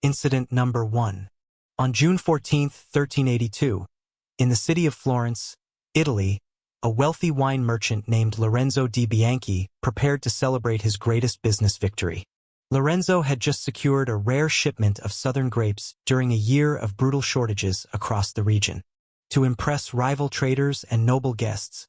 Incident number 1. On June 14, 1382, in the city of Florence, Italy, a wealthy wine merchant named Lorenzo di Bianchi prepared to celebrate his greatest business victory. Lorenzo had just secured a rare shipment of southern grapes during a year of brutal shortages across the region. To impress rival traders and noble guests,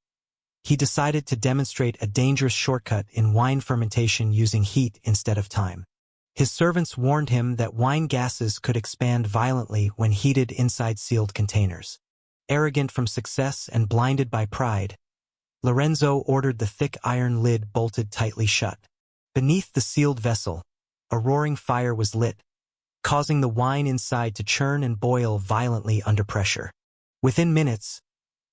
he decided to demonstrate a dangerous shortcut in wine fermentation using heat instead of time. His servants warned him that wine gases could expand violently when heated inside sealed containers. Arrogant from success and blinded by pride, Lorenzo ordered the thick iron lid bolted tightly shut. Beneath the sealed vessel, a roaring fire was lit, causing the wine inside to churn and boil violently under pressure. Within minutes,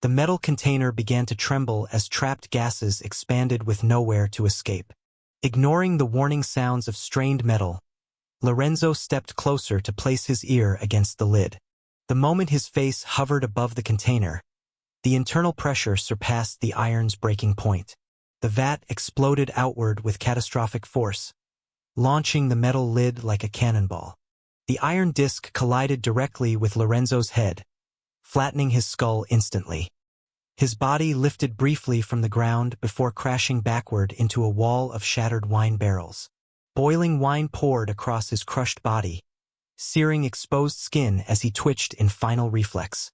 the metal container began to tremble as trapped gases expanded with nowhere to escape. Ignoring the warning sounds of strained metal, Lorenzo stepped closer to place his ear against the lid. The moment his face hovered above the container, the internal pressure surpassed the iron's breaking point. The vat exploded outward with catastrophic force, launching the metal lid like a cannonball. The iron disc collided directly with Lorenzo's head, flattening his skull instantly. His body lifted briefly from the ground before crashing backward into a wall of shattered wine barrels. Boiling wine poured across his crushed body, searing exposed skin as he twitched in final reflex.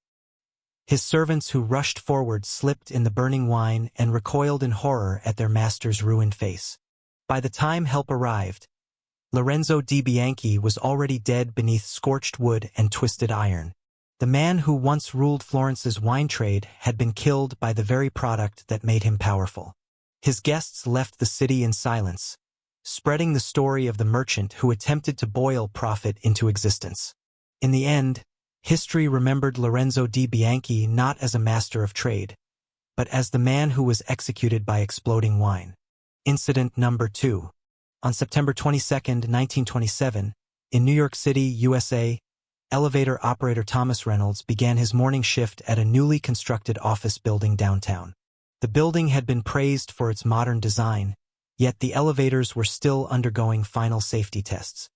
His servants who rushed forward slipped in the burning wine and recoiled in horror at their master's ruined face. By the time help arrived, Lorenzo di Bianchi was already dead beneath scorched wood and twisted iron. The man who once ruled Florence's wine trade had been killed by the very product that made him powerful. His guests left the city in silence, spreading the story of the merchant who attempted to boil profit into existence. In the end, history remembered Lorenzo di Bianchi not as a master of trade, but as the man who was executed by exploding wine. Incident number 2. On September 22, 1927, in New York City, USA, elevator operator Thomas Reynolds began his morning shift at a newly constructed office building downtown. The building had been praised for its modern design, yet the elevators were still undergoing final safety tests.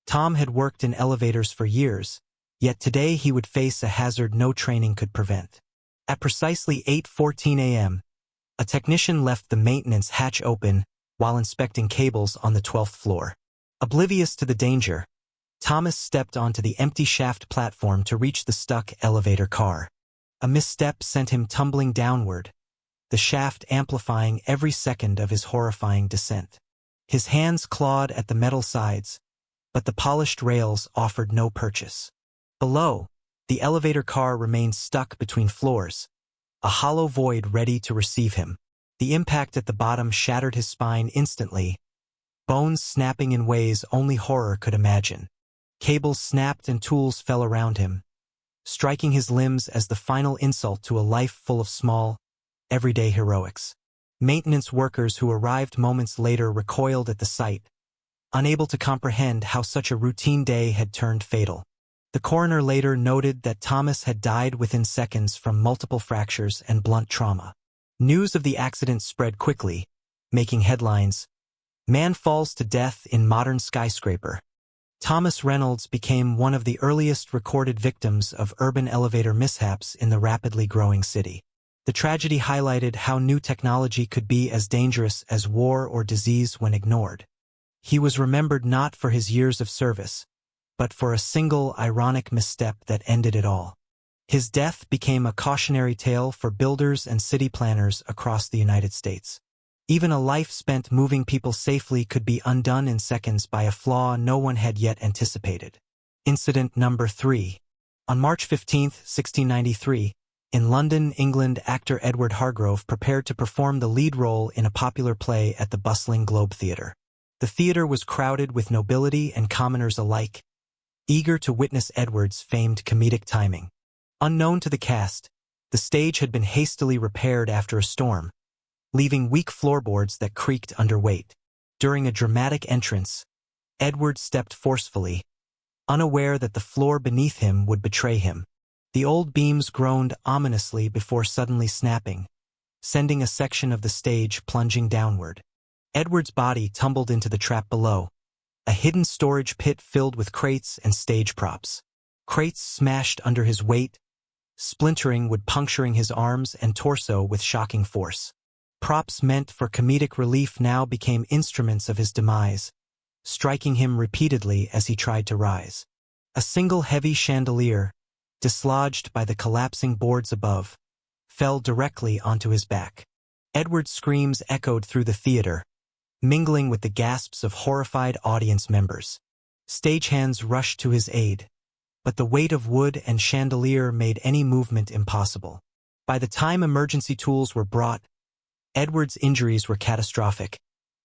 Tom had worked in elevators for years, yet today he would face a hazard no training could prevent. At precisely 8:14 a.m., a technician left the maintenance hatch open while inspecting cables on the 12th floor. Oblivious to the danger, Thomas stepped onto the empty shaft platform to reach the stuck elevator car. A misstep sent him tumbling downward, the shaft amplifying every second of his horrifying descent. His hands clawed at the metal sides, but the polished rails offered no purchase. Below, the elevator car remained stuck between floors, a hollow void ready to receive him. The impact at the bottom shattered his spine instantly, bones snapping in ways only horror could imagine. Cables snapped and tools fell around him, striking his limbs as the final insult to a life full of small, everyday heroics. Maintenance workers who arrived moments later recoiled at the sight, unable to comprehend how such a routine day had turned fatal. The coroner later noted that Thomas had died within seconds from multiple fractures and blunt trauma. News of the accident spread quickly, making headlines. Man falls to death in modern skyscraper. Thomas Reynolds became one of the earliest recorded victims of urban elevator mishaps in the rapidly growing city. The tragedy highlighted how new technology could be as dangerous as war or disease when ignored. He was remembered not for his years of service, but for a single ironic misstep that ended it all. His death became a cautionary tale for builders and city planners across the United States. Even a life spent moving people safely could be undone in seconds by a flaw no one had yet anticipated. Incident number 3. On March 15, 1693, in London, England, actor Edward Hargrove prepared to perform the lead role in a popular play at the bustling Globe Theatre. The theatre was crowded with nobility and commoners alike, eager to witness Edward's famed comedic timing. Unknown to the cast, the stage had been hastily repaired after a storm, leaving weak floorboards that creaked under weight. During a dramatic entrance, Edward stepped forcefully, unaware that the floor beneath him would betray him. The old beams groaned ominously before suddenly snapping, sending a section of the stage plunging downward. Edward's body tumbled into the trap below, a hidden storage pit filled with crates and stage props. Crates smashed under his weight, splintering would puncturing his arms and torso with shocking force. Props meant for comedic relief now became instruments of his demise, striking him repeatedly as he tried to rise. A single heavy chandelier, dislodged by the collapsing boards above, fell directly onto his back. Edward's screams echoed through the theater, mingling with the gasps of horrified audience members. Stagehands rushed to his aid, but the weight of wood and chandelier made any movement impossible. By the time emergency tools were brought, Edward's injuries were catastrophic,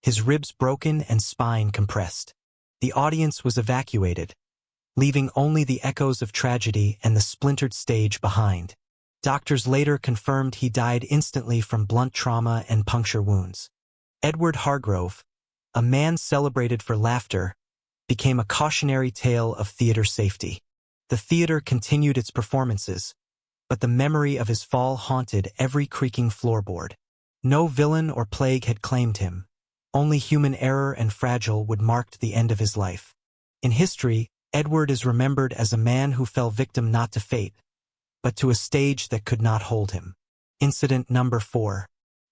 his ribs broken and spine compressed. The audience was evacuated, leaving only the echoes of tragedy and the splintered stage behind. Doctors later confirmed he died instantly from blunt trauma and puncture wounds. Edward Hargrove, a man celebrated for laughter, became a cautionary tale of theater safety. The theater continued its performances, but the memory of his fall haunted every creaking floorboard. No villain or plague had claimed him. Only human error and fragile would mark the end of his life. In history, Edward is remembered as a man who fell victim not to fate, but to a stage that could not hold him. Incident number 4.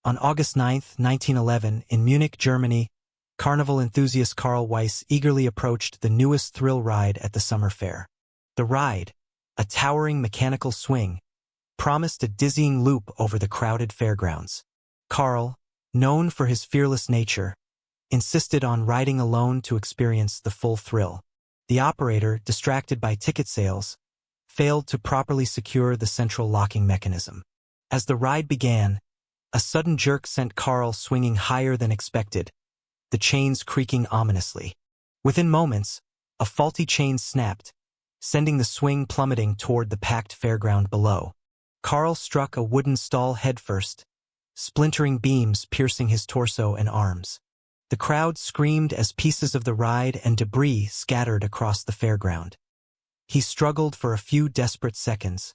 On August 9, 1911, in Munich, Germany, Carnival enthusiast Carl Weiss eagerly approached the newest thrill ride at the summer fair. The ride, a towering mechanical swing, promised a dizzying loop over the crowded fairgrounds. Carl, known for his fearless nature, insisted on riding alone to experience the full thrill. The operator, distracted by ticket sales, failed to properly secure the central locking mechanism. As the ride began, a sudden jerk sent Carl swinging higher than expected, the chains creaking ominously. Within moments, a faulty chain snapped, sending the swing plummeting toward the packed fairground below. Carl struck a wooden stall headfirst, splintering beams piercing his torso and arms. The crowd screamed as pieces of the ride and debris scattered across the fairground. He struggled for a few desperate seconds,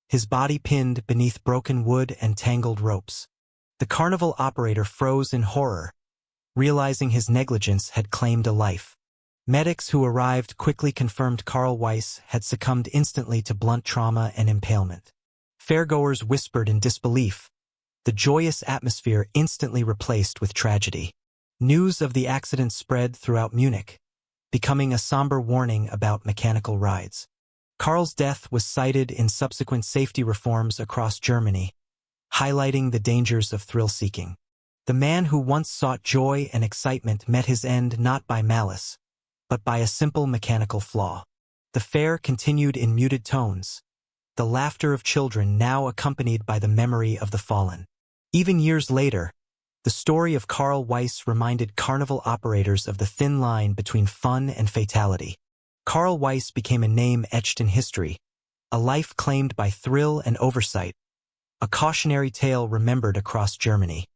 his body pinned beneath broken wood and tangled ropes. The carnival operator froze in horror, realizing his negligence had claimed a life. Medics who arrived quickly confirmed Carl Weiss had succumbed instantly to blunt trauma and impalement. Fairgoers whispered in disbelief, the joyous atmosphere instantly replaced with tragedy. News of the accident spread throughout Munich, becoming a somber warning about mechanical rides. Carl's death was cited in subsequent safety reforms across Germany, highlighting the dangers of thrill-seeking. The man who once sought joy and excitement met his end not by malice, but by a simple mechanical flaw. The fair continued in muted tones, the laughter of children now accompanied by the memory of the fallen. Even years later, the story of Carl Weiss reminded carnival operators of the thin line between fun and fatality. Carl Weiss became a name etched in history, a life claimed by thrill and oversight, a cautionary tale remembered across Germany.